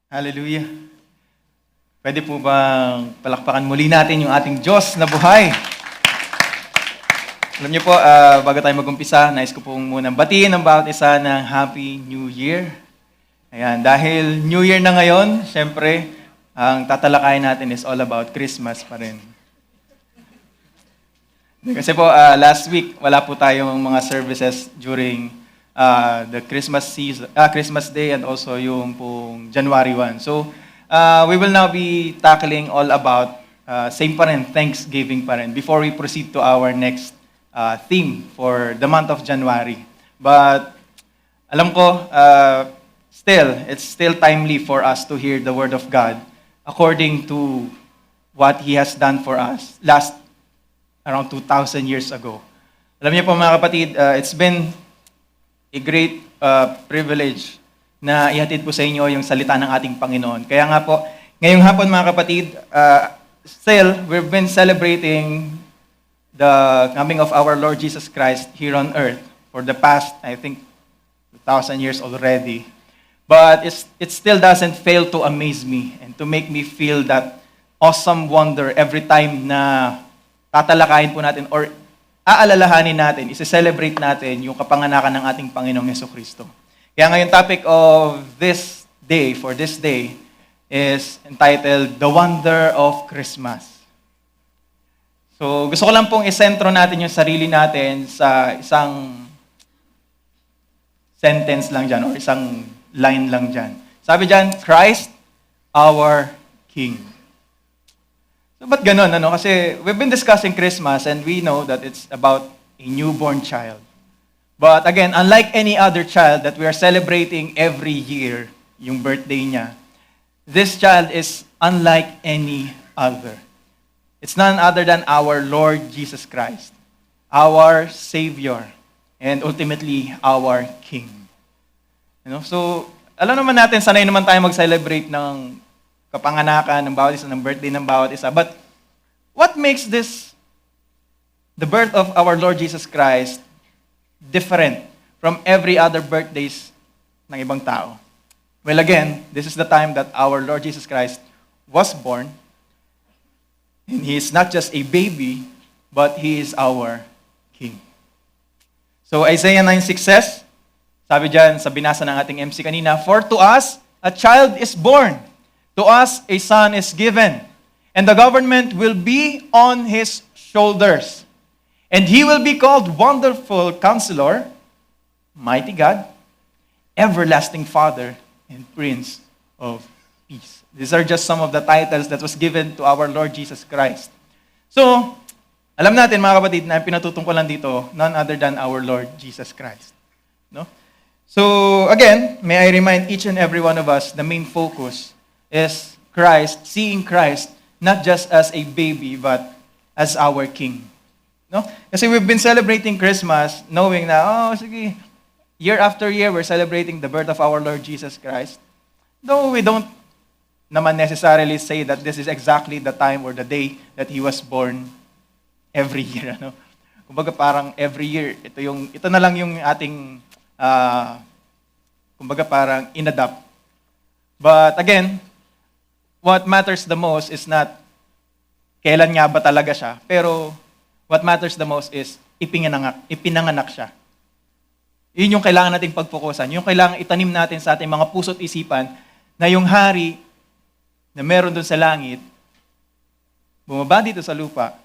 Hallelujah. Pwede po bang palakpakan muli natin yung ating Diyos na buhay? Alam niyo po, bago tayo mag-umpisa, nais ko pong munang batiin ang bawat isa ng Happy New Year. Ayan, dahil New Year na ngayon, syempre, ang tatalakayin natin is all about Christmas pa rin. Kasi po, last week, wala po tayong mga services during the Christmas season, Christmas Day and also yung pong January 1. So, we will now be tackling all about same pa rin, Thanksgiving pa rin, before we proceed to our next theme for the month of January. But, alam ko, it's still timely for us to hear the Word of God according to what He has done for us around 2,000 years ago. Alam niyo po mga kapatid, it's been a great privilege na ihatid po sa inyo yung salita ng ating Panginoon. Kaya nga po, ngayong hapon mga kapatid, still, we've been celebrating the coming of our Lord Jesus Christ here on earth for the past, I think, 2,000 years already. But it still doesn't fail to amaze me and to make me feel that awesome wonder every time na tatalakayin po natin or aalalahanin natin, isi-celebrate natin yung kapanganakan ng ating Panginoong Jesucristo. Kaya ngayon topic of this day, for this day, is entitled, The Wonder of Christmas. So gusto ko lang pong isentro natin yung sarili natin sa isang sentence lang dyan or isang line lang dyan. Sabi dyan, Christ, our King. So, ba't ganun? Kasi we've been discussing Christmas and we know that it's about a newborn child. But again, unlike any other child that we are celebrating every year, yung birthday niya, this child is unlike any other. It's none other than our Lord Jesus Christ, our Savior, and ultimately our King. So, alam naman natin, sanay naman tayo mag-celebrate ng kapanganakan ng bawat isa, ng birthday ng bawat isa. But what makes the birth of our Lord Jesus Christ, different from every other birthdays ng ibang tao? Well, again, this is the time that our Lord Jesus Christ was born. And He is not just a baby, but He is our King. So Isaiah 9:6 says, sabi dyan sa binasa ng ating MC kanina, For to us a child is born, to us a son is given, and the government will be on His shoulders. And He will be called Wonderful Counselor, Mighty God, Everlasting Father, and Prince of Peace. These are just some of the titles that was given to our Lord Jesus Christ. So, alam natin mga kapatid na pinatutungkulan dito, none other than our Lord Jesus Christ. No? So, again, may I remind each and every one of us, the main focus is Christ, seeing Christ, not just as a baby, but as our King. No? Kasi we've been celebrating Christmas knowing na, sige, year after year, we're celebrating the birth of our Lord Jesus Christ. Though we don't naman necessarily say that this is exactly the time or the day that He was born every year. Kumbaga parang every year, ito na lang yung ating, kumbaga parang inadapt. But again, what matters the most is not kailan nga ba talaga siya, pero what matters the most is ipinanganak siya. Yun yung kailangan nating pagpokusan. Yung kailangan itanim natin sa ating mga puso't isipan na yung hari na meron doon sa langit, bumaba dito sa lupa,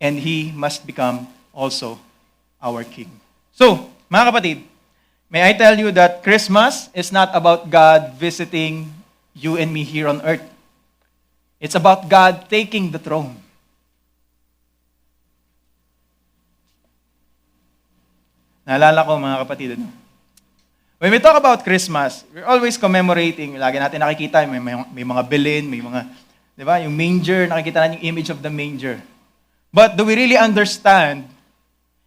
and He must become also our King. So, mga kapatid, may I tell you that Christmas is not about God visiting you and me here on earth. It's about God taking the throne. Naalala ko mga kapatid, when we talk about Christmas, we're always commemorating, lagi natin nakikita, may mga Belen, may mga, di ba, yung manger, nakikita natin yung image of the manger. But do we really understand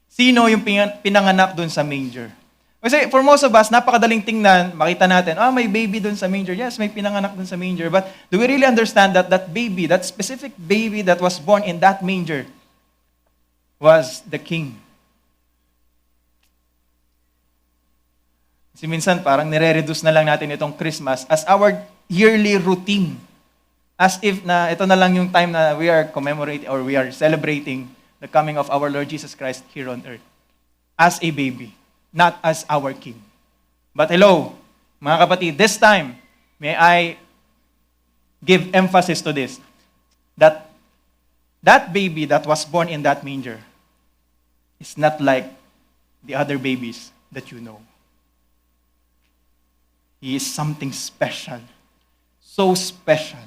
sino yung pinanganak dun sa manger? Kasi for most of us, napakadaling tingnan, makita natin, may baby dun sa manger. Yes, may pinanganak dun sa manger. But do we really understand that that baby, that specific baby that was born in that manger was the King? Kasi minsan parang nire-reduce na lang natin itong Christmas as our yearly routine. As if na ito na lang yung time na we are commemorating or we are celebrating the coming of our Lord Jesus Christ here on earth. As a baby, not as our King. But hello, mga kapatid, this time, may I give emphasis to this. That baby that was born in that manger is not like the other babies that you know. He is something special. So special.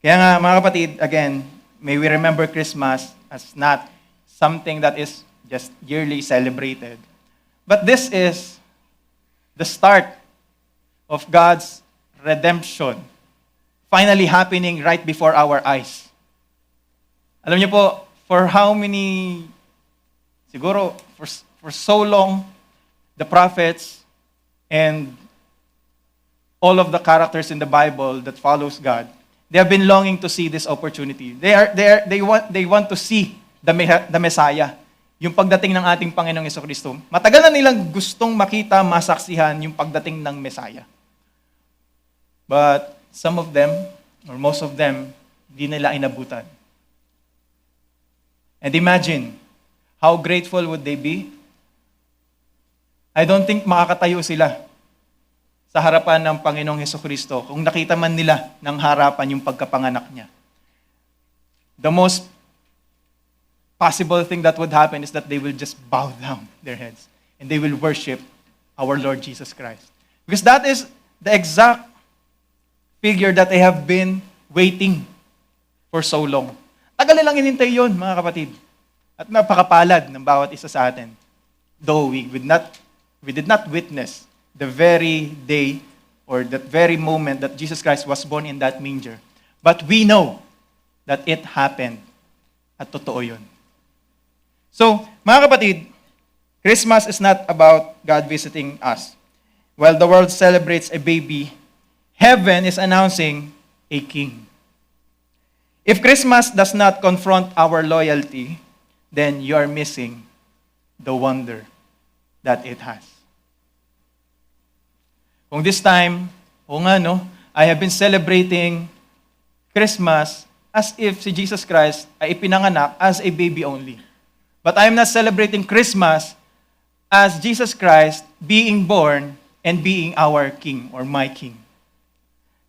Kaya nga, mga kapatid, again, may we remember Christmas as not something that is just yearly celebrated. But this is the start of God's redemption finally happening right before our eyes. Alam niyo po, for how many, siguro, for so long, the prophets and all of the characters in the Bible that follows God, they have been longing to see this opportunity. They want to see the Messiah, yung pagdating ng ating Panginoong Jesucristo. Matagal na nilang gustong makita, masaksihan yung pagdating ng Messiah. But some of them, or most of them, di nila inabutan. And imagine, how grateful would they be? I don't think makakatayo sila sa harapan ng Panginoong Jesucristo kung nakita man nila ng harapan yung pagkapanganak niya. The most possible thing that would happen is that they will just bow down their heads and they will worship our Lord Jesus Christ. Because that is the exact figure that they have been waiting for so long. Tagal nilang inintay yun, mga kapatid. At napakapalad ng bawat isa sa atin. Though we did not witness the very day or that very moment that Jesus Christ was born in that manger. But we know that it happened. At totoo yun. So, mga kapatid, Christmas is not about God visiting us. While the world celebrates a baby, heaven is announcing a king. If Christmas does not confront our loyalty, then you are missing the wonder that it has. Kung this time, I have been celebrating Christmas as if si Jesus Christ ay ipinanganak as a baby only. But I am not celebrating Christmas as Jesus Christ being born and being our King or my King.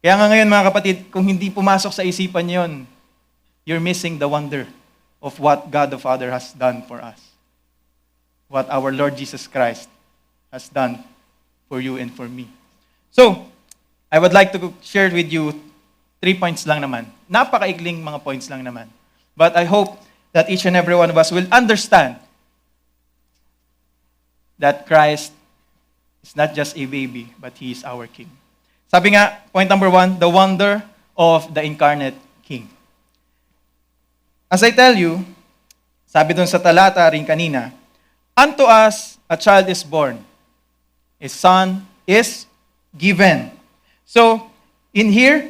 Kaya nga ngayon, mga kapatid, kung hindi pumasok sa isipan niyo yun, you're missing the wonder of what God the Father has done for us. What our Lord Jesus Christ has done for you and for me. So, I would like to share with you 3 points lang naman. Napakaikling mga points lang naman. But I hope that each and every one of us will understand that Christ is not just a baby, but He is our King. Sabi nga, point number 1, the wonder of the incarnate King. As I tell you, sabi dun sa talata rin kanina, unto us a child is born, a son is given. So, in here,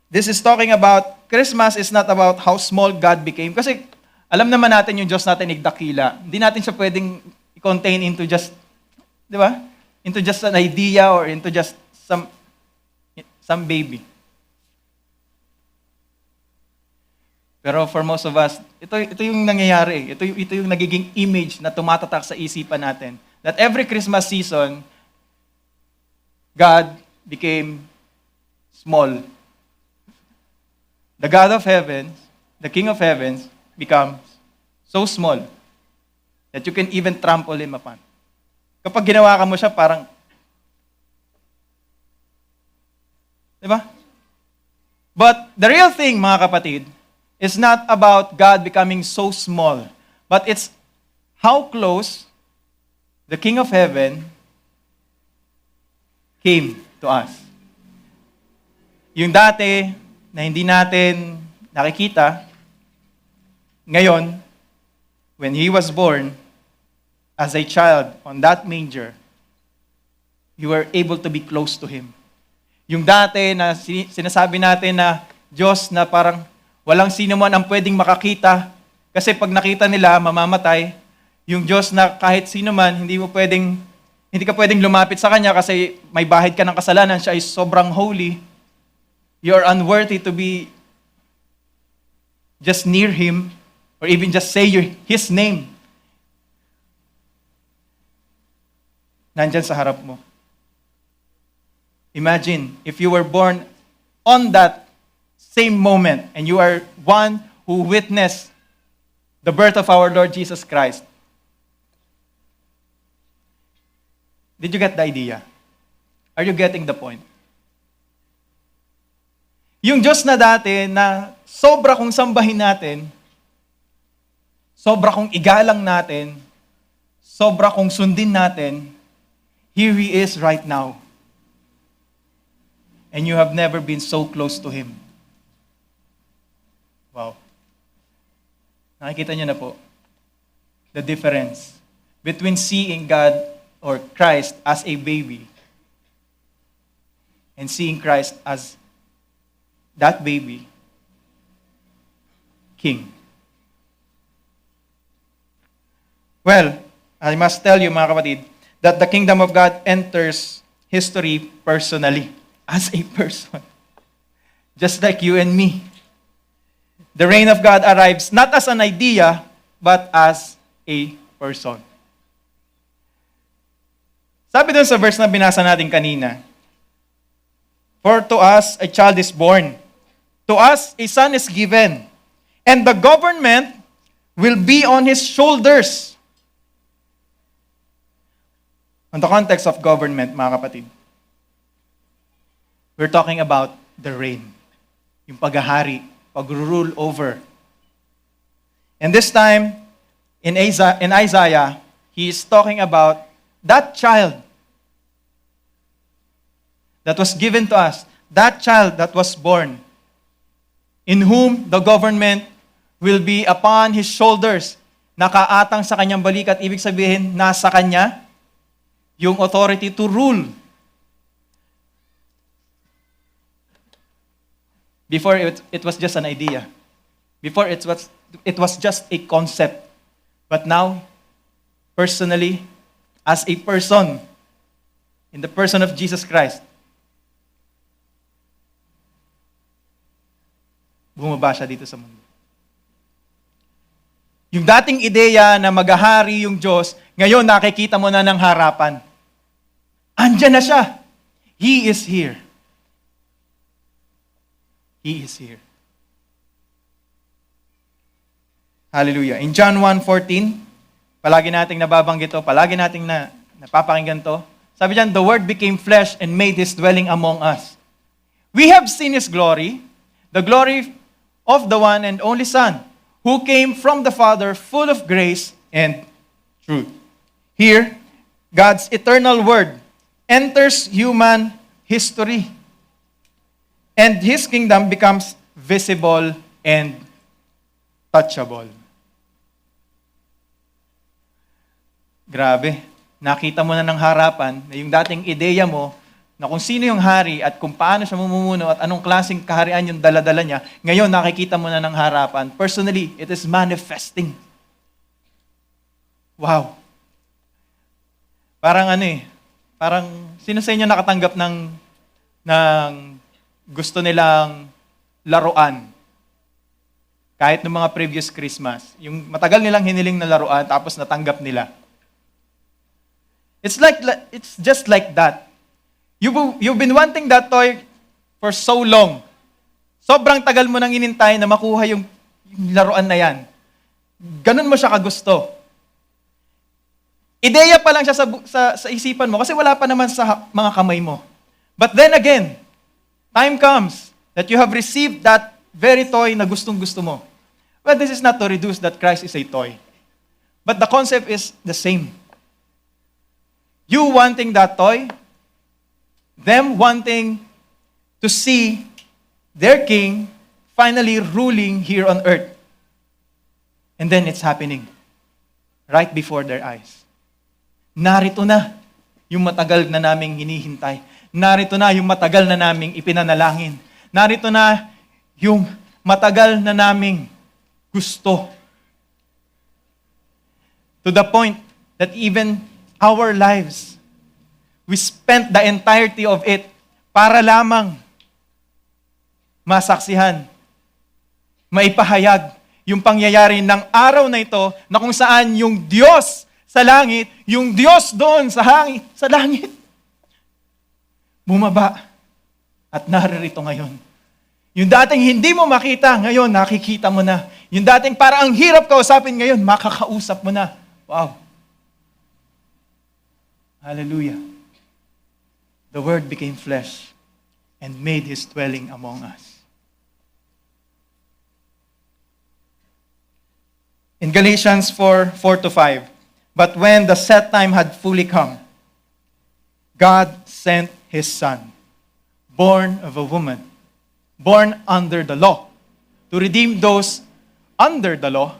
this is talking about, Christmas is not about how small God became. Kasi, alam naman natin yung Diyos natin igdakila. Hindi natin siya pwedeng i-contain into just, di ba? Into just an idea or into just some baby. Pero for most of us, ito yung nangyayari. Ito yung nagiging image na tumatatak sa isipan natin. That every Christmas season, God became small. The God of heaven, the King of heavens, becomes so small that you can even trample Him upon. Kapag ginawa ka mo siya, parang, di ba? But the real thing, mga kapatid, is not about God becoming so small, but it's how close the King of heaven came to us. Yung dati na hindi natin nakikita, ngayon, when He was born as a child on that manger, you were able to be close to Him. Yung dati na sinasabi natin na Diyos na parang walang sino man ang pwedeng makakita kasi pag nakita nila, mamamatay. Yung Diyos na kahit sino man, hindi mo pwedeng Hindi ka pwedeng lumapit sa Kanya kasi may bahid ka ng kasalanan, siya ay sobrang holy. You are unworthy to be just near Him or even just say His name. Nandyan sa harap mo. Imagine, if you were born on that same moment and you are one who witnessed the birth of our Lord Jesus Christ. Did you get the idea? Are you getting the point? Yung Diyos na dati na sobra kong sambahin natin, sobra kong igalang natin, sobra kong sundin natin, here He is right now. And you have never been so close to Him. Wow. Nakikita niyo na po the difference between seeing God or Christ as a baby and seeing Christ as that baby, King. Well, I must tell you mga kapatid, that the kingdom of God enters history personally, as a person. Just like you and me. The reign of God arrives not as an idea, but as a person. Sabi dun sa verse na binasa natin kanina, for to us a child is born, to us a son is given, and the government will be on His shoulders. On the context of government, mga kapatid, we're talking about the reign, yung paghahari, pag-rule over. And this time, in Isaiah, he is talking about that child that was given to us, that child that was born, in whom the government will be upon His shoulders, nakaatang sa kanyang balikat, ibig sabihin, nasa kanya yung authority to rule. Before it was just an idea. Before it was just a concept. But now, personally, as a person, in the person of Jesus Christ, bumaba siya dito sa mundo. Yung dating ideya na maghahari yung Diyos, ngayon nakikita mo na ng harapan. Andyan na siya. He is here. He is here. Hallelujah. In John 1:14, palagi nating nababanggit to, palagi nating napapakinggan to. Sabi diyan, the Word became flesh and made His dwelling among us. We have seen His glory, the glory of the one and only Son, who came from the Father, full of grace and truth. Here, God's eternal Word enters human history. And His kingdom becomes visible and touchable. Grabe. Nakita mo na ng harapan na yung dating ideya mo na kung sino yung hari at kung paano siya mamumuno at anong klaseng kaharian yung daladala niya, ngayon nakikita mo na ng harapan. Personally, it is manifesting. Wow. Parang parang sino sa inyo nakatanggap ng gusto nilang laruan. Kahit ng mga previous Christmas. Yung matagal nilang hiniling na laruan, tapos natanggap nila. It's just like that. You've been wanting that toy for so long. Sobrang tagal mo nang inintay na makuha yung laruan na yan. Ganun mo siya kagusto. Ideya pa lang siya sa isipan mo kasi wala pa naman sa mga kamay mo. But then again, time comes that you have received that very toy na gustong-gusto mo. Well, this is not to reduce that Christ is a toy. But the concept is the same. You wanting that toy, them wanting to see their king finally ruling here on earth. And then it's happening right before their eyes. Narito na yung matagal na naming hinihintay. Narito na yung matagal na naming ipinanalangin. Narito na yung matagal na naming gusto. To the point that even our lives We spent the entirety of it para lamang masaksihan, maipahayag yung pangyayari ng araw na ito na kung saan yung Diyos sa langit, yung Diyos doon sa langit, bumaba at naririto ngayon. Yung dating hindi mo makita, ngayon nakikita mo na. Yung dating para ang hirap kausapin, ngayon makakausap mo na. Wow. Hallelujah. The Word became flesh and made His dwelling among us. In Galatians 4:4-5, but when the set time had fully come, God sent His Son, born of a woman, born under the law, to redeem those under the law,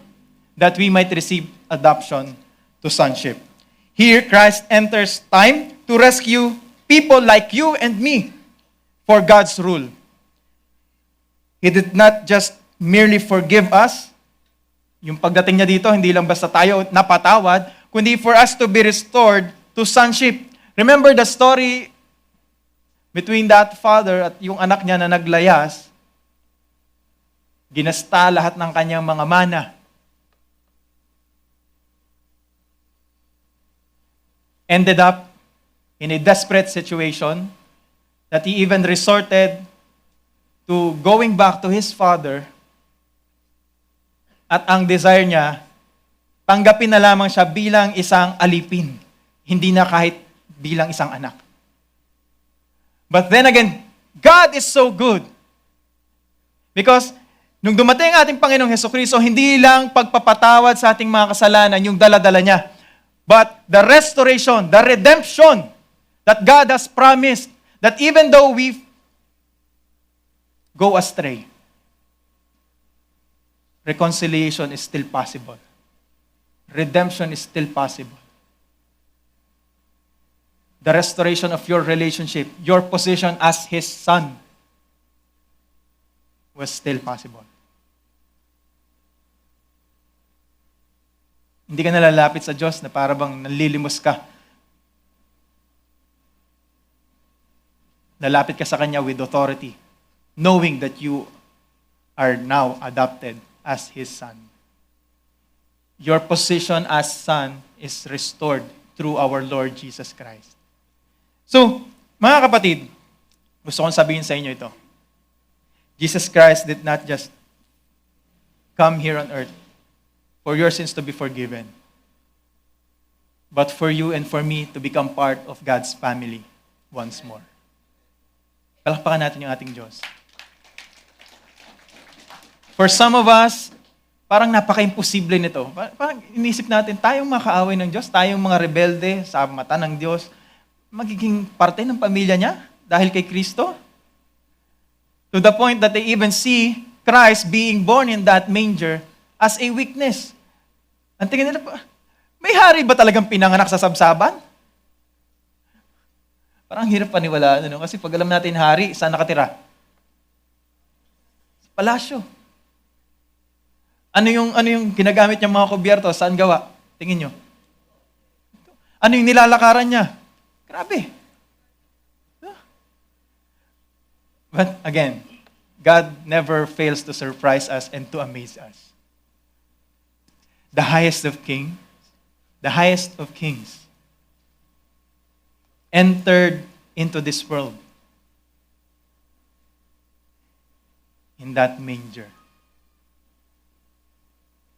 that we might receive adoption to sonship. Here, Christ enters time to rescue people like you and me for God's rule. He did not just merely forgive us. Yung pagdating niya dito, hindi lang basta tayo napatawad, kundi for us to be restored to sonship. Remember the story between that father at yung anak niya na naglayas, ginasta lahat ng kanyang mga mana. Ended up in a desperate situation that he even resorted to going back to his father, at ang desire niya, tanggapin na lamang siya bilang isang alipin, hindi na kahit bilang isang anak. But then again, God is so good. Because nung dumating ang ating Panginoong Hesukristo, hindi lang pagpapatawad sa ating mga kasalanan yung dala-dala niya, but the restoration, the redemption that God has promised, that even though we go astray, reconciliation is still possible. Redemption is still possible. The restoration of your relationship, your position as His Son, was still possible. Hindi ka nalalapit sa Diyos na para bang nanlilimos ka. Nalapit ka sa Kanya with authority, knowing that you are now adopted as His Son. Your position as Son is restored through our Lord Jesus Christ. So, mga kapatid, gusto kong sabihin sa inyo ito. Jesus Christ did not just come here on earth for your sins to be forgiven, but for you and for me to become part of God's family once more. Palakpakan natin yung ating Diyos. For some of us, parang napaka-imposible nito. Parang inisip natin, tayong makaaway ng Diyos, tayong mga rebelde sa mata ng Diyos, magiging parte ng pamilya niya dahil kay Kristo? To the point that they even see Christ being born in that manger as a weakness. Ang tingin nila, may hari ba talagang pinanganak sa sabsaban? Parang hirap paniwalaan, no? Kasi pag alam natin hari, saan nakatira? Sa palasyo. Ano yung ginagamit niyang mga kubyerto? Saan gawa? Tingin nyo. Ano yung nilalakaran niya? Grabe. But again, God never fails to surprise us and to amaze us. The highest of kings, entered into this world in that manger,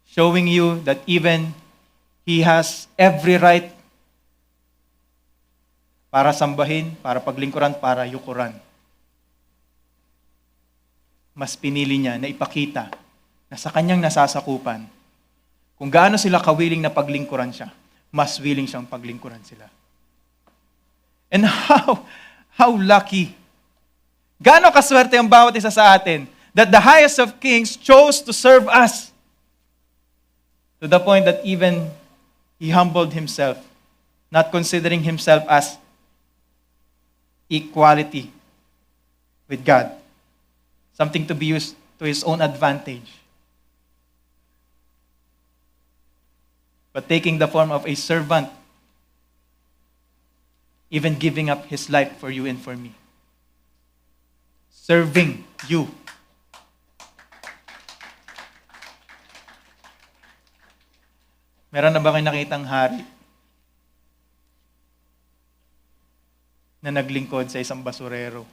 showing you that even He has every right para sambahin, para paglingkuran, para yukuran. Mas pinili niya na ipakita na sa kanyang nasasakupan, kung gaano sila kawiling na paglingkuran siya, mas willing siyang paglingkuran sila. And how lucky, gaano kaswerte ang bawat isa sa atin, that the highest of kings chose to serve us. To the point that even He humbled Himself, not considering Himself as equality with God, something to be used to His own advantage. But taking the form of a servant, even giving up His life for you and for me. Serving you. Meron na ba kayo nakitang hari na naglingkod sa isang basurero?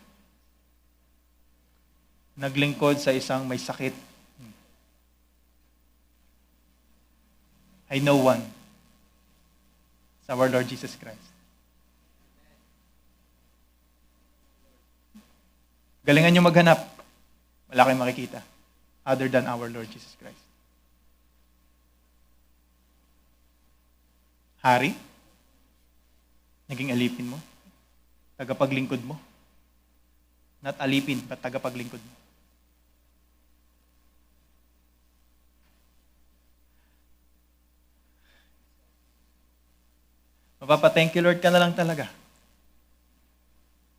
Naglingkod sa isang may sakit? I know one. It's our Lord Jesus Christ. Galingan nyo maghanap. Wala kayong makikita other than our Lord Jesus Christ. Hari? Naging alipin mo? Tagapaglingkod mo? Not alipin, but tagapaglingkod mo. Mapapa-thank you Lord ka na lang talaga.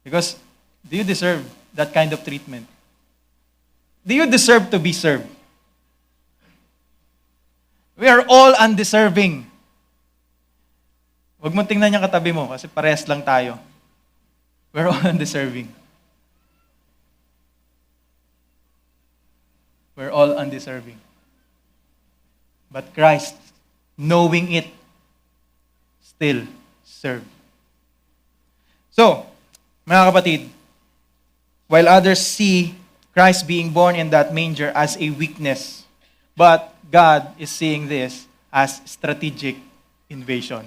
Because, do you deserve that kind of treatment? Do you deserve to be served? We are all undeserving. Huwag mo tingnan yung katabi mo kasi parehas lang tayo. We're all undeserving. We're all undeserving. But Christ, knowing it, still served. So, mga kapatid, while others see Christ being born in that manger as a weakness, but God is seeing this as strategic invasion.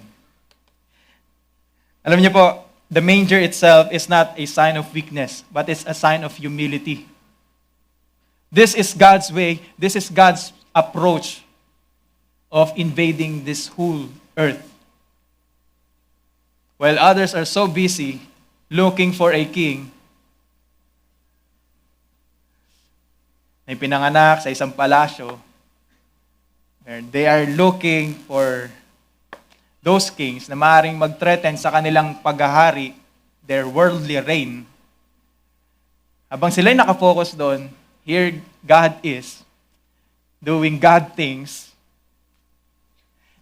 Alam niyo po, the manger itself is not a sign of weakness, but it's a sign of humility. This is God's way, this is God's approach of invading this whole earth. While others are so busy looking for a king, may pinanganak sa isang palasyo, and they are looking for those kings na maaaring mag-threaten sa kanilang paghahari, their worldly reign. Habang sila'y nakafocus doon, here God is doing God things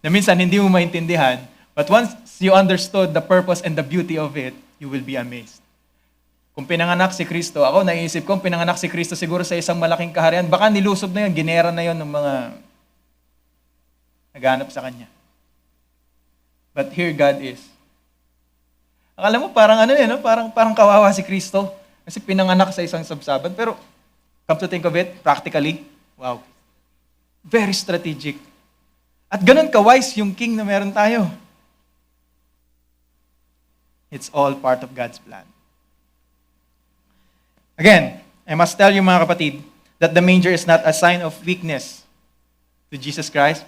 na minsan hindi mo maintindihan, but once you understood the purpose and the beauty of it, you will be amazed. Kung pinanganak si Kristo, ako naisip ko, pinanganak si Kristo siguro sa isang malaking kaharian, baka nilusob na yun, ginera na yun ng mga naghanap sa Kanya. But here God is. Akala mo parang no? parang kawawa si Kristo kasi pinanganak sa isang sabsaban. Pero come to think of it, practically, wow. Very strategic. At ganun ka-wise yung king na meron tayo. It's all part of God's plan. Again, I must tell you mga kapatid, that the manger is not a sign of weakness to Jesus Christ,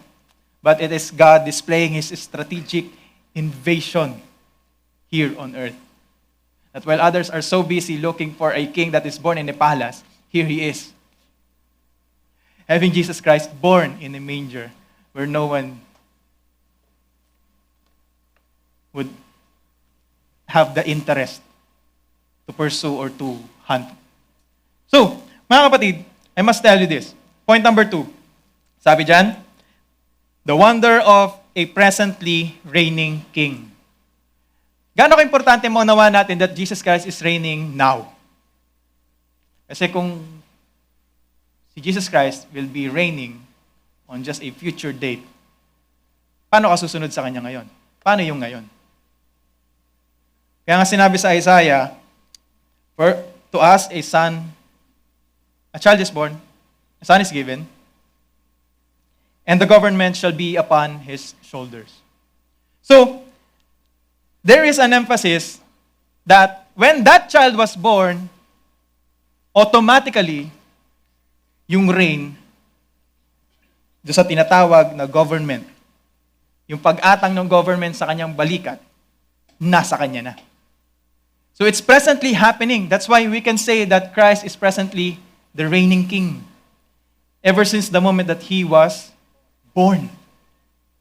but it is God displaying His strategic invasion here on earth. That while others are so busy looking for a king that is born in a palace, here He is. Having Jesus Christ born in a manger where no one would have the interest to pursue or to hunt. So, mga kapatid, I must tell you this. Point number 2. Sabi dyan, the wonder of a presently reigning king. Gaano ka-importante maunawa natin that Jesus Christ is reigning now? Kasi kung si Jesus Christ will be reigning on just a future date, paano ka susunod sa Kanya ngayon? Paano yung ngayon? Kaya nga sinabi sa Isaiah, for to us a child is born, a son is given, and the government shall be upon his shoulders. So, there is an emphasis that when that child was born, automatically, yung reign, doon sa tinatawag na government, yung pag-atang ng government sa kanyang balikat, nasa kanya na. So it's presently happening. That's why we can say that Christ is presently the reigning king. Ever since the moment that He was born.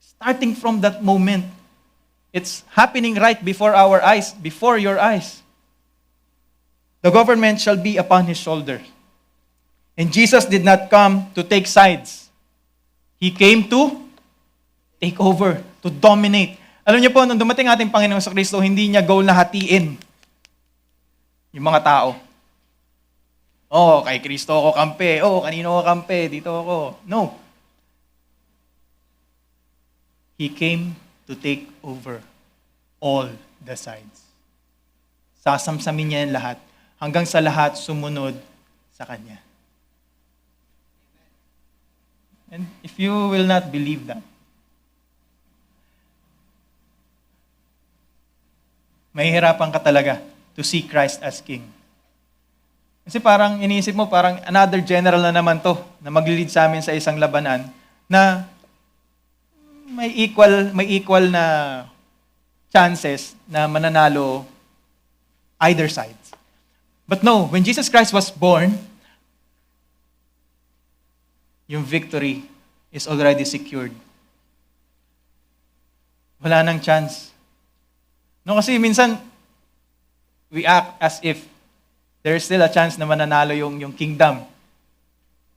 Starting from that moment, it's happening right before our eyes, before your eyes. The government shall be upon His shoulder. And Jesus did not come to take sides. He came to take over, to dominate. Alam niyo po, nung dumating ating Panginoong Kristo, hindi niya goal na hatiin yung mga tao. Oh, kay Kristo ako kampe. Oh, kanino ako kampe? Dito ako. No. He came to take over all the sides. Sasamsamin niya yung lahat. Hanggang sa lahat sumunod sa Kanya. And if you will not believe that, mahihirapan ka talaga to see Christ as King. Kasi parang iniisip mo, parang another general na naman to, na mag-lead sa amin sa isang labanan, na may equal na chances na mananalo either side. But no, when Jesus Christ was born, yung victory is already secured. Wala nang chance. No, kasi minsan, we act as if there's still a chance na mananalo yung kingdom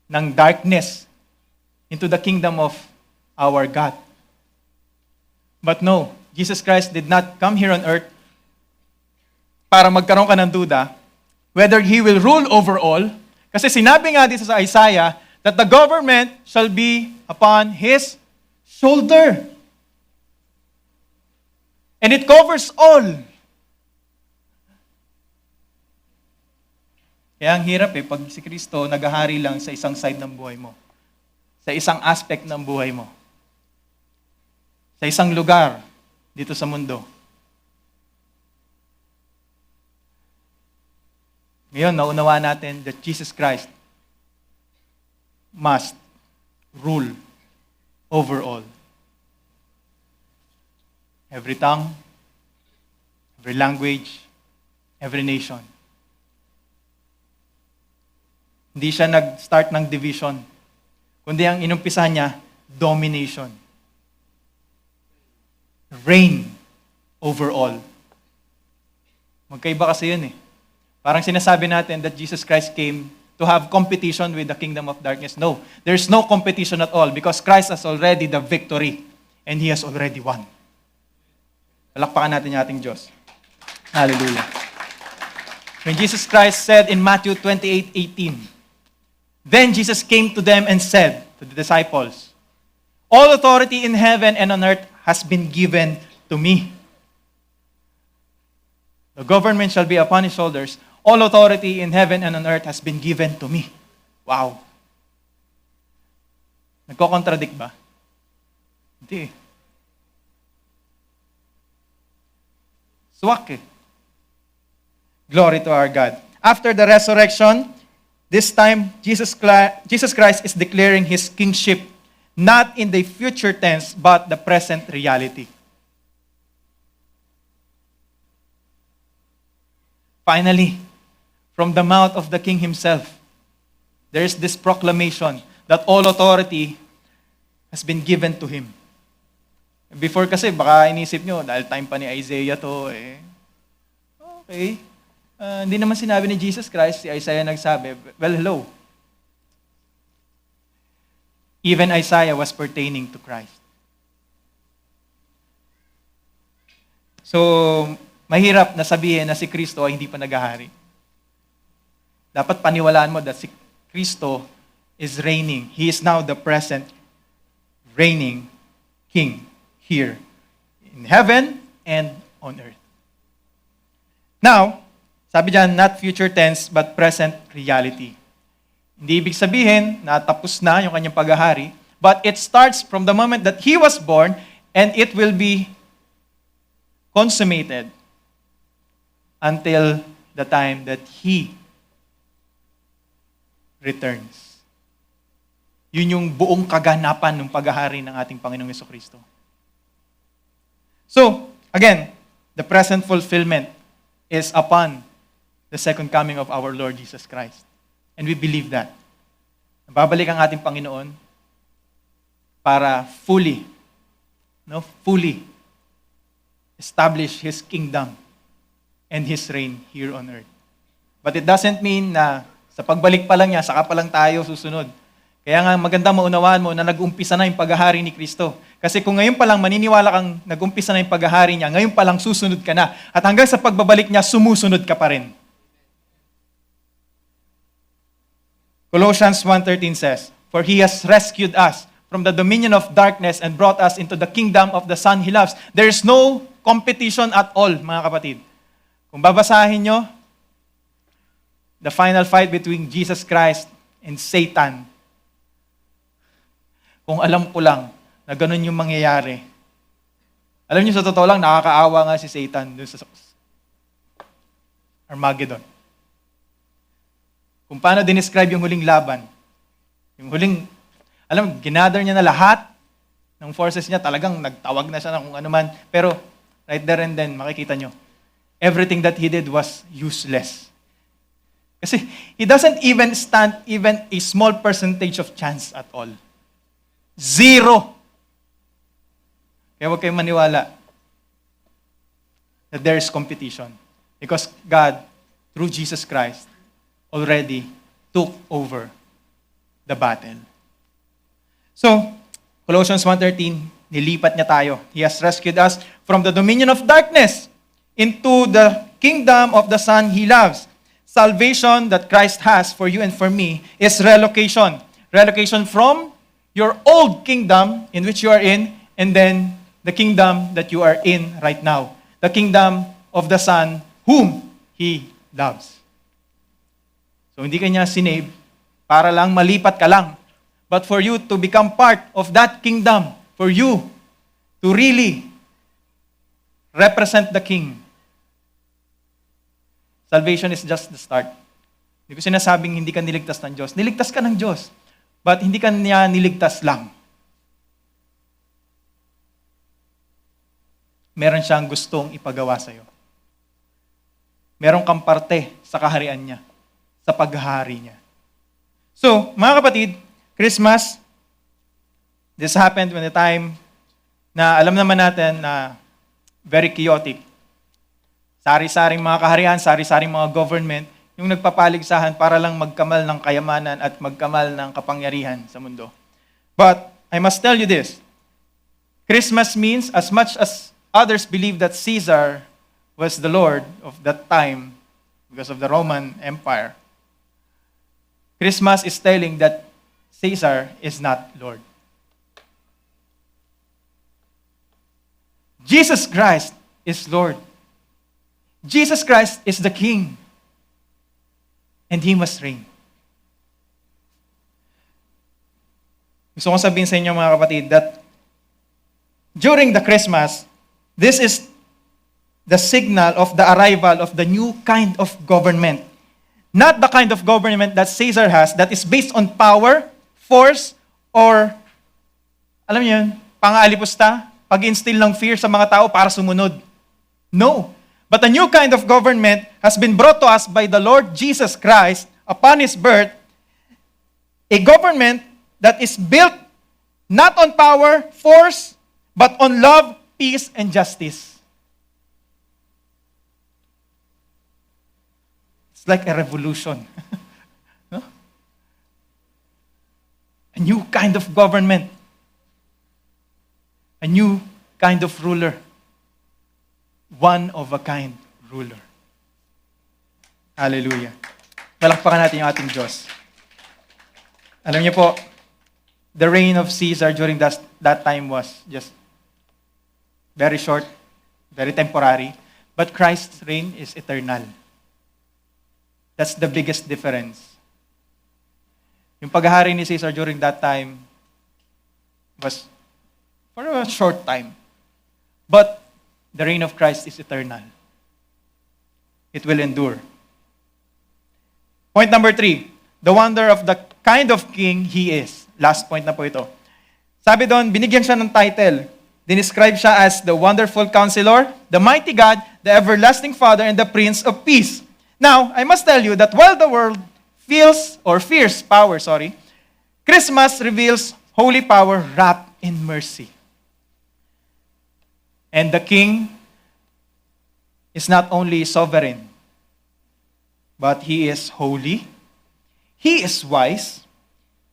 ng darkness into the kingdom of our God. But no, Jesus Christ did not come here on earth para magkaroon ka ng duda whether He will rule over all. Kasi sinabi nga dito sa Isaiah that the government shall be upon His shoulder. And it covers all. Kaya ang hirap pag si Kristo naghahari lang sa isang side ng buhay mo. Sa isang aspect ng buhay mo. Sa isang lugar dito sa mundo. Ngayon, naunawa natin that Jesus Christ must rule over all. Every tongue, every language, every nation. Hindi siya nag-start ng division, kundi ang inumpisahan niya, domination. Reign over all. Magkaiba kasi yun eh. Parang sinasabi natin that Jesus Christ came to have competition with the kingdom of darkness. No, there's no competition at all because Christ has already the victory and He has already won. Palakpakan natin yung ating Diyos. Hallelujah. When Jesus Christ said in Matthew 28:18, then Jesus came to them and said to the disciples, all authority in heaven and on earth has been given to me. The government shall be upon His shoulders. All authority in heaven and on earth has been given to me. Wow. Nagko-contradict ba? Hindi. Swak eh. Glory to our God. After the resurrection, this time, Jesus Christ is declaring His kingship not in the future tense, but the present reality. Finally, from the mouth of the King Himself, there is this proclamation that all authority has been given to Him. Before kasi, baka inisip nyo, dahil time pa ni Isaiah to, okay. Hindi naman sinabi ni Jesus Christ, si Isaiah nagsabi, well, hello. Even Isaiah was pertaining to Christ. So, mahirap na sabihin na si Kristo ay hindi pa naghahari. Dapat paniwalaan mo that si Kristo is reigning. He is now the present reigning King here in heaven and on earth. Now, sabi dyan, not future tense, but present reality. Hindi ibig sabihin na tapos na yung kanyang paghahari, but it starts from the moment that He was born, and it will be consummated until the time that He returns. Yun yung buong kaganapan ng paghahari ng ating Panginoong Jesucristo. So, again, the present fulfillment is upon the second coming of our Lord Jesus Christ. And we believe that. Babalik ang ating Panginoon para fully establish His kingdom and His reign here on earth. But it doesn't mean na sa pagbalik pa lang niya, saka pa lang tayo susunod. Kaya nga maganda maunawaan mo na nag-umpisa na yung paghahari ni Kristo. Kasi kung ngayon pa lang maniniwala kang nag-umpisa na yung paghahari niya, ngayon pa lang susunod ka na. At hanggang sa pagbabalik niya, sumusunod ka pa rin. Colossians 1:13 says, "For He has rescued us from the dominion of darkness and brought us into the kingdom of the Son He loves." There is no competition at all, mga kapatid. Kung babasahin nyo, the final fight between Jesus Christ and Satan, kung alam ko lang na ganun yung mangyayari. Alam niyo, sa totoo lang, nakakaawa nga si Satan dun sa Armageddon. Kung paano dinescribe yung huling laban. Yung huling, ginather niya na lahat ng forces niya, talagang nagtawag na siya ng kung ano man. Pero, right there and then, makikita nyo, everything that he did was useless. Kasi, he doesn't even stand even a small percentage of chance at all. Zero. Kaya huwag kayong maniwala that there is competition. Because God, through Jesus Christ, already took over the battle. So, Colossians 1:13, nilipat niya tayo. He has rescued us from the dominion of darkness into the kingdom of the Son He loves. Salvation that Christ has for you and for me is relocation. Relocation from your old kingdom in which you are in, and then the kingdom that you are in right now. The kingdom of the Son whom He loves. So hindi ka niya sinave para lang malipat ka lang. But for you to become part of that kingdom, for you to really represent the King. Salvation is just the start. Hindi ko sinasabing hindi ka niligtas ng Diyos. Niligtas ka ng Diyos. But hindi ka niya niligtas lang. Meron siyang gustong ipagawa sa'yo. Meron kang parte sa kaharian niya, sa paghahari niya. So, mga kapatid, Christmas, this happened when the time na alam naman natin na very chaotic. Sari-saring mga kaharian, sari-saring mga government, yung nagpapaligsahan para lang magkamal ng kayamanan at magkamal ng kapangyarihan sa mundo. But, I must tell you this, Christmas means, as much as others believe that Caesar was the Lord of that time because of the Roman Empire, Christmas is telling that Caesar is not Lord. Jesus Christ is Lord. Jesus Christ is the King. And He must reign. Gusto kong sabihin sa inyo mga kapatid that during the Christmas, this is the signal of the arrival of the new kind of government. Not the kind of government that Caesar has that is based on power, force, or, alam niyo yun, pang-aalipusta, pag-instill ng fear sa mga tao para sumunod. No. But a new kind of government has been brought to us by the Lord Jesus Christ upon His birth. A government that is built not on power, force, but on love, peace, and justice. It's like a revolution. No? A new kind of government. A new kind of ruler. One of a kind ruler. Hallelujah. Palakpakan natin yung ating Diyos. Alam niyo po, the reign of Caesar during that time was just very short, very temporary, but Christ's reign is eternal. That's the biggest difference. Yung paghahari ni Caesar during that time was for a short time. But the reign of Christ is eternal. It will endure. Point number 3, the wonder of the kind of king He is. Last point na po ito. Sabi doon, binigyan siya ng title. Dinescribe siya as the wonderful counselor, the mighty God, the everlasting Father, and the Prince of Peace. Now, I must tell you that while the world fears power, Christmas reveals holy power wrapped in mercy. And the King is not only sovereign, but He is holy, He is wise,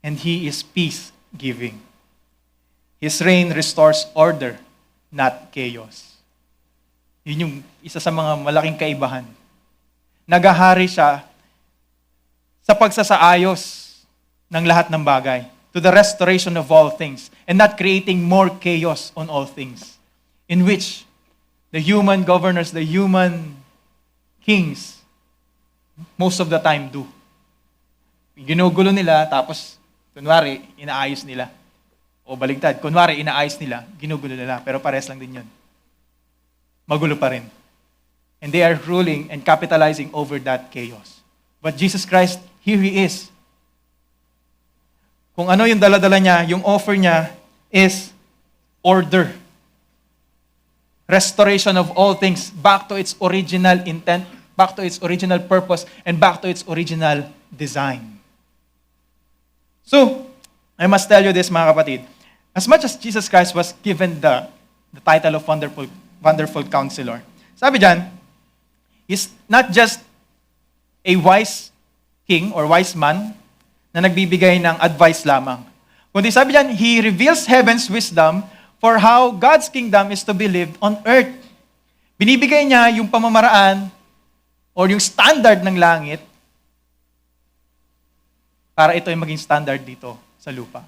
and He is peace-giving. His reign restores order, not chaos. Yun yung isa sa mga malaking kaibahan. Nagahari siya sa pagsasaayos ng lahat ng bagay, to the restoration of all things, and not creating more chaos on all things, in which the human governors, the human kings, most of the time do. Ginugulo nila, tapos, kunwari, inaayos nila. O baligtad, kunwari, inaayos nila, ginugulo nila, pero pares lang din yun. Magulo pa rin. And they are ruling and capitalizing over that chaos. But Jesus Christ, here He is. Kung ano yung dala-dala niya, yung offer niya is order. Restoration of all things back to its original intent, back to its original purpose, and back to its original design. So, I must tell you this, mga kapatid. As much as Jesus Christ was given the title of Wonderful Counselor, sabi dyan, He's not just a wise king or wise man na nagbibigay ng advice lamang. Kundi sabi dyan, He reveals heaven's wisdom for how God's kingdom is to be lived on earth. Binibigay niya yung pamamaraan or yung standard ng langit para ito ay maging standard dito sa lupa.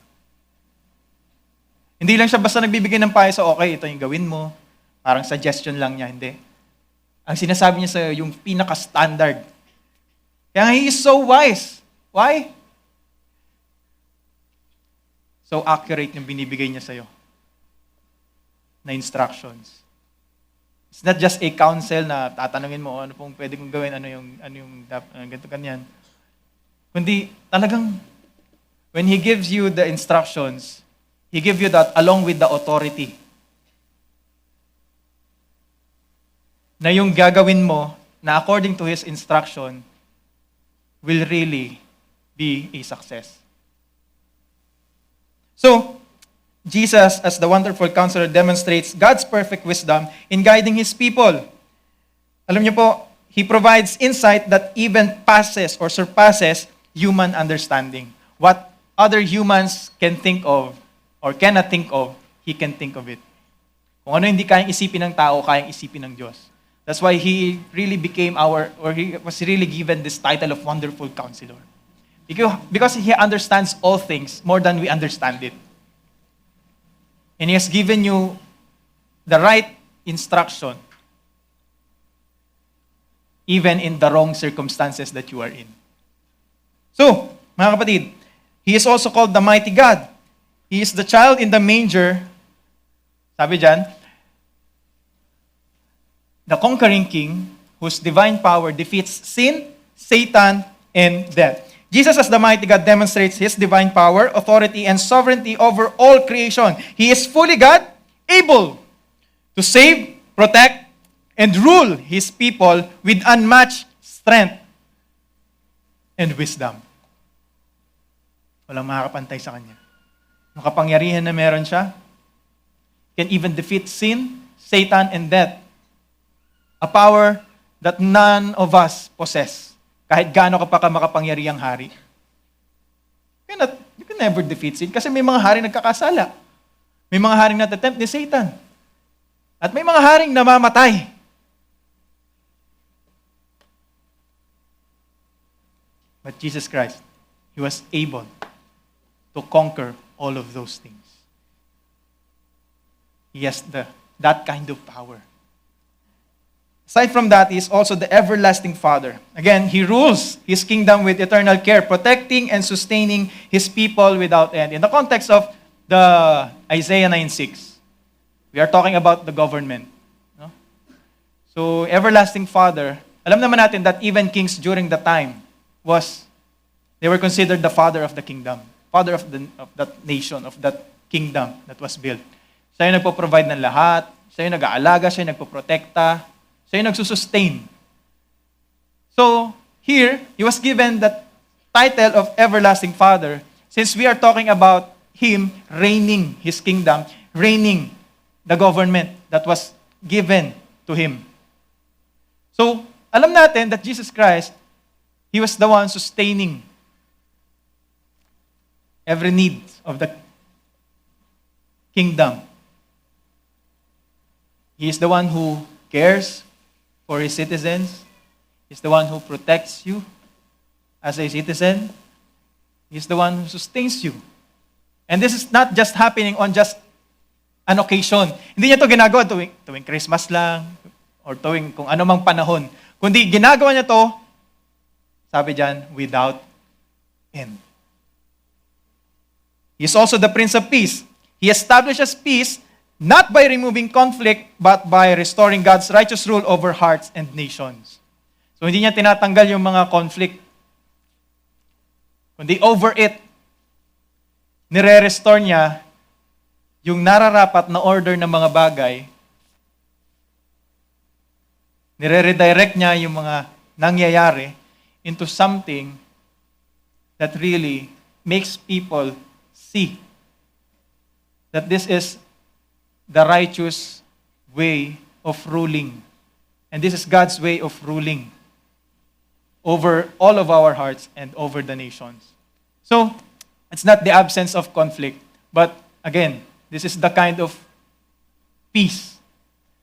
Hindi lang siya basta nagbibigay ng payo sa okay, ito yung gawin mo. Parang suggestion lang niya, hindi. Ang sinasabi niya sa yung pinaka-standard. Kaya He is so wise. Why? So accurate yung binibigay niya sa'yo na instructions. It's not just a counsel na tatanungin mo, ano pong pwede kong gawin, ano yung ganito kanyan. Kundi talagang, when He gives you the instructions, He gives you that along with the authority. Na yung gagawin mo, na according to His instruction, will really be a success. So, Jesus, as the wonderful counselor, demonstrates God's perfect wisdom in guiding His people. Alam niyo po, He provides insight that even passes or surpasses human understanding. What other humans can think of or cannot think of, He can think of it. Kung ano hindi kayang isipin ng tao, kayang isipin ng Diyos. That's why He really became He was really given this title of Wonderful Counselor. Because He understands all things more than we understand it. And He has given you the right instruction, even in the wrong circumstances that you are in. So, mga kapatid, He is also called the Mighty God. He is the child in the manger, sabi dyan, the conquering king whose divine power defeats sin, Satan, and death. Jesus as the mighty God demonstrates His divine power, authority, and sovereignty over all creation. He is fully God, able to save, protect, and rule His people with unmatched strength and wisdom. Walang makakapantay sa Kanya. Ang kapangyarihan na meron siya, can even defeat sin, Satan, and death. A power that none of us possess. Kahit gaano ka pa makapangyarihang hari. You can never defeat sin kasi may mga haring nagkakasala. May mga haring natatempt ni Satan. At may mga haring namamatay. But Jesus Christ, He was able to conquer all of those things. He has that kind of power. Aside from that, He is also the everlasting Father. Again, He rules His kingdom with eternal care, protecting and sustaining His people without end. In the context of the Isaiah 9:6, we are talking about the government. No? So, everlasting Father, alam naman natin that even kings during the time they were considered the father of the kingdom, father of that nation, of that kingdom that was built. Siya yung nagpo-provide ng lahat, siya yung nag-aalaga, siya yung nagpo-protekta, siya yung nagsusustain. So, here, He was given that title of Everlasting Father since we are talking about Him reigning His kingdom, reigning the government that was given to Him. So, alam natin that Jesus Christ, He was the one sustaining every need of kingdom. He is the one who cares for his citizens. He's the one who protects you as a citizen. He's the one who sustains you. And this is not just happening on just an occasion. Hindi niya to ginagawa tuwing Christmas lang or tuwing kung ano mang panahon. Kundi ginagawa niya to, sabi diyan, without end. He is also the Prince of Peace. He establishes peace not by removing conflict, but by restoring God's righteous rule over hearts and nations. So hindi niya tinatanggal yung mga conflict, kundi over it, nire-restore niya yung nararapat na order ng mga bagay, nire-redirect niya yung mga nangyayari into something that really makes people see that this is the righteous way of ruling. And this is God's way of ruling over all of our hearts and over the nations. So, it's not the absence of conflict, but again, this is the kind of peace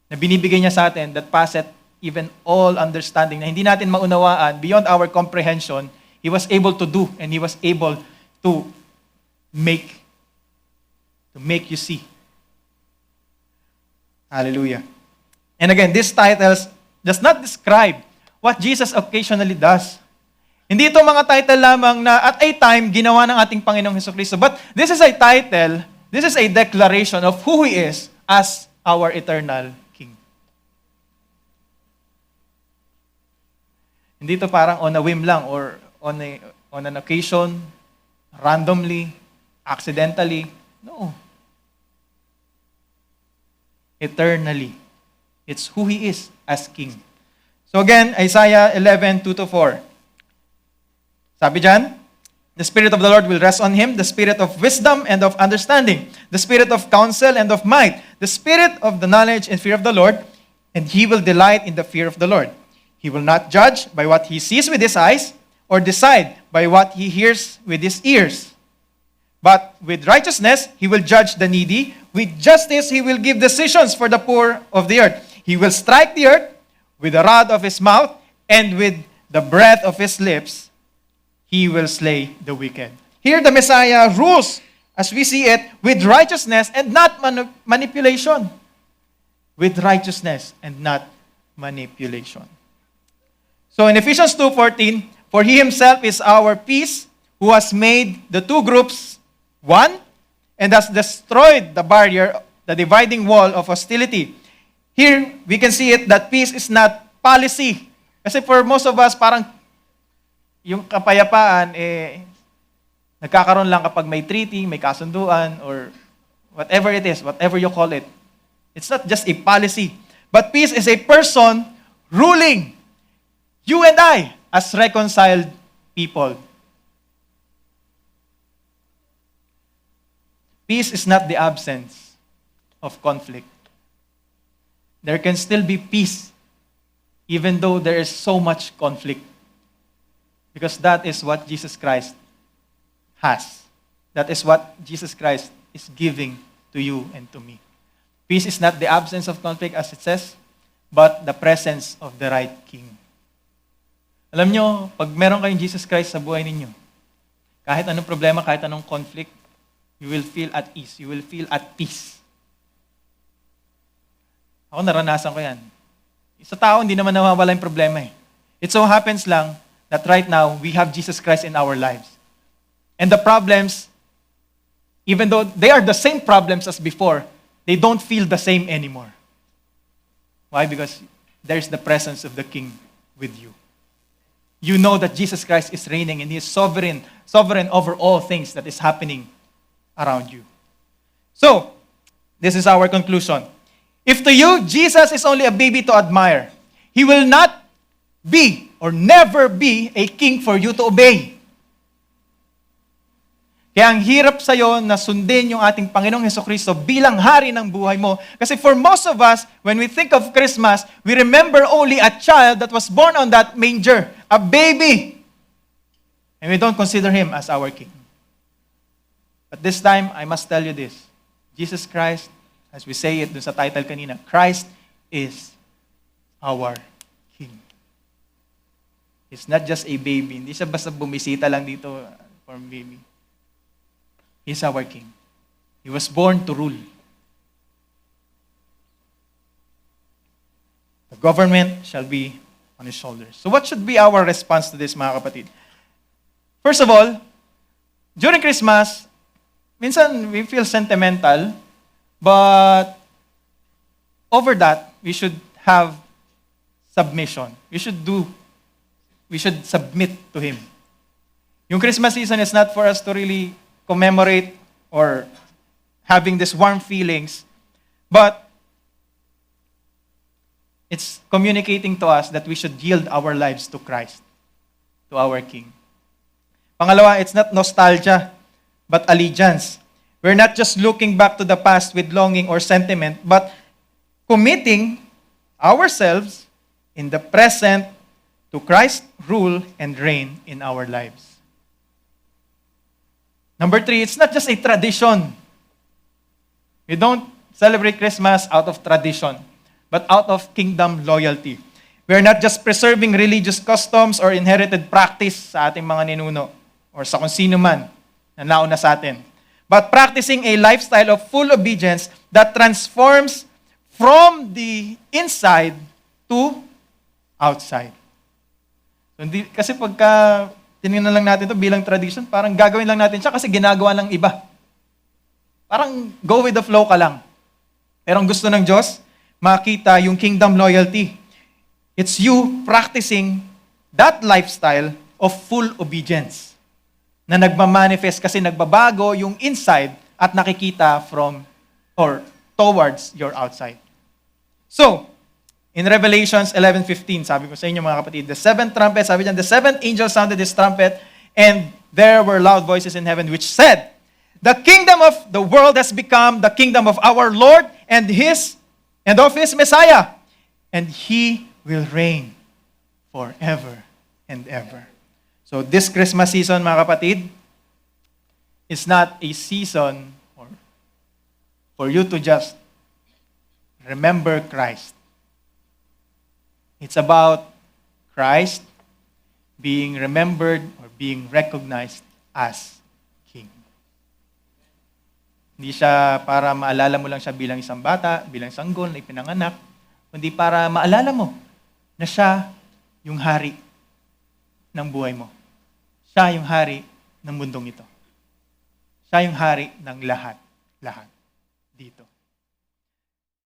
na binibigay niya sa atin that passeth even all understanding, na hindi natin maunawaan, beyond our comprehension. He was able to do, and He was able to make you see. Hallelujah. And again, these titles does not describe what Jesus occasionally does. Hindi ito mga title lamang na at a time ginawa ng ating Panginoong Hesukristo. But this is a title, this is a declaration of who He is as our eternal King. Hindi ito parang on a whim lang or on an occasion, randomly, accidentally. No. Eternally. It's who He is as King. So again, Isaiah 11:2-4. Sabi dyan, the Spirit of the Lord will rest on Him, the Spirit of wisdom and of understanding, the Spirit of counsel and of might, the Spirit of the knowledge and fear of the Lord, and He will delight in the fear of the Lord. He will not judge by what he sees with his eyes, or decide by what he hears with his ears. But with righteousness, He will judge the needy. With justice, He will give decisions for the poor of the earth. He will strike the earth with the rod of His mouth, and with the breath of His lips, He will slay the wicked. Here, the Messiah rules, as we see it, with righteousness and not manipulation. With righteousness and not manipulation. So in Ephesians 2:14, for He Himself is our peace, who has made the two groups one, and has destroyed the barrier, the dividing wall of hostility. Here, we can see it that peace is not policy. Kasi for most of us, parang yung kapayapaan, nagkakaroon lang kapag may treaty, may kasunduan, or whatever it is, whatever you call it. It's not just a policy. But peace is a person ruling you and I as reconciled people. Peace is not the absence of conflict. There can still be peace even though there is so much conflict. Because that is what Jesus Christ has. That is what Jesus Christ is giving to you and to me. Peace is not the absence of conflict as it says, but the presence of the right King. Alam nyo, pag meron kayong Jesus Christ sa buhay ninyo, kahit anong problema, kahit anong conflict, you will feel at ease. You will feel at peace. Ako naranasan ko yan. Sa tao, hindi naman nawawala yung problema eh. It so happens lang that right now, we have Jesus Christ in our lives. And the problems, even though they are the same problems as before, they don't feel the same anymore. Why? Because there's the presence of the King with you. You know that Jesus Christ is reigning and He is sovereign over all things that is happening around you. So, this is our conclusion. If to you, Jesus is only a baby to admire, He will not be or never be a king for you to obey. Kaya ang hirap sa'yo na sundin yung ating Panginoong Hesukristo bilang hari ng buhay mo. Kasi for most of us, when we think of Christmas, we remember only a child that was born on that manger, a baby. And we don't consider Him as our King. But this time, I must tell you this. Jesus Christ, as we say it dun sa title kanina, Christ is our King. He's not just a baby. Hindi siya basta bumisita lang dito for baby. He's our King. He was born to rule. The government shall be on His shoulders. So what should be our response to this, mga kapatid? First of all, during Christmas, minsan we feel sentimental, but over that, we should have submission. We should submit to Him. Yung Christmas season is not for us to really commemorate or having these warm feelings, but it's communicating to us that we should yield our lives to Christ, to our King. Pangalawa, it's not nostalgia, but allegiance. We're not just looking back to the past with longing or sentiment, but committing ourselves in the present to Christ's rule and reign in our lives. Number 3, it's not just a tradition. We don't celebrate Christmas out of tradition, but out of kingdom loyalty. We're not just preserving religious customs or inherited practice sa ating mga ninuno or sa kung sino man na nauna sa atin, but practicing a lifestyle of full obedience that transforms from the inside to outside. So, kasi pagka tinignan lang natin ito bilang tradition, parang gagawin lang natin siya kasi ginagawa ng iba. Parang go with the flow ka lang. Pero ang gusto ng Diyos, makita yung kingdom loyalty. It's you practicing that lifestyle of full obedience na nagmamanifest kasi nagbabago yung inside at nakikita from or towards your outside. So, in Revelations 11:15, sabi ko sa inyo mga kapatid, the seventh trumpet, sabi diyan, the seventh angel sounded his trumpet, and there were loud voices in heaven which said, the kingdom of the world has become the kingdom of our Lord and of His Messiah, and He will reign forever and ever. So this Christmas season, mga kapatid, is not a season for you to just remember Christ. It's about Christ being remembered or being recognized as King. Hindi siya para maalala mo lang siya bilang isang bata, bilang sanggol na ipinanganak, kundi para maalala mo na siya yung hari ng buhay mo. Siya yung hari ng mundong ito. Siya yung hari ng lahat dito.